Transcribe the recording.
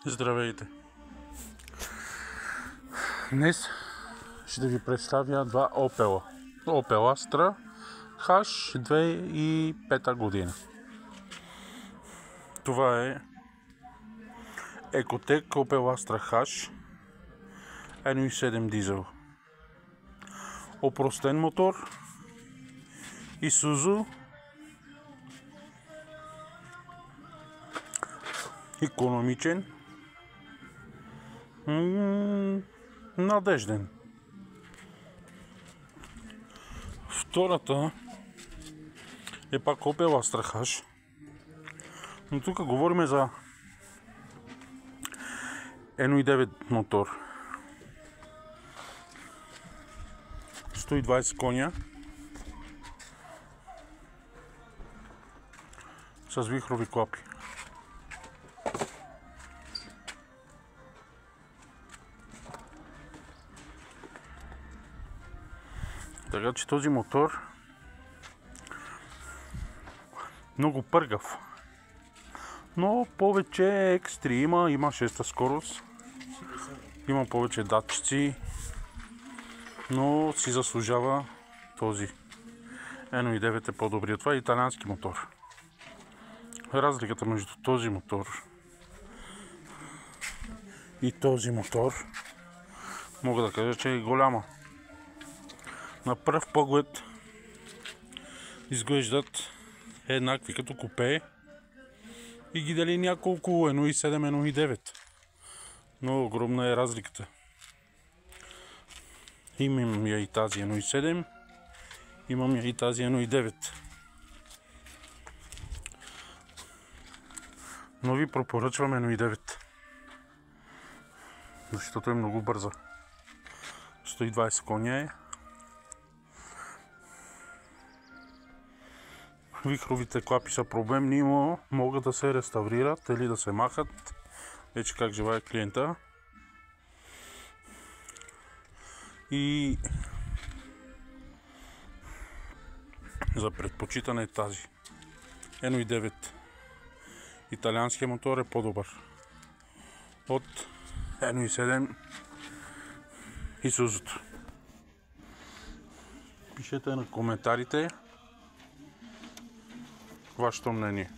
Здравейте! Днес ще ви представя два Opel Astra H 2005 година. Това е Ecotec Opel Astra H 1.7 дизел. Опростен мотор, Isuzu, икономичен, надежден. Втората е пак Opel Astra H, но тук говорим за 1.9 мотор. 120 коня с вихрови клапи. Така че този мотор много пъргав, но повече екстри има 6-та скорост, има повече датчици, но си заслужава този 1.9 е по-добрият. Това е италиански мотор. Разликата между този мотор и този мотор мога да кажа, че е голяма. На пръв поглед изглеждат еднакви като купе и ги дали няколко 1.7, 1.9. Но огромна е разликата. Имам я и тази 1.7, имам я и тази 1.9. Но ви препоръчвам 1.9, защото е много бърза. 120 коня е. Вихровите клапи са проблемни, но могат да се реставрират или да се махат. Вече как желая клиента. И за предпочитане тази 1.9 италианския мотор е по-добър от 1.7 Isuzu. Пишете на коментарите вашето мнение.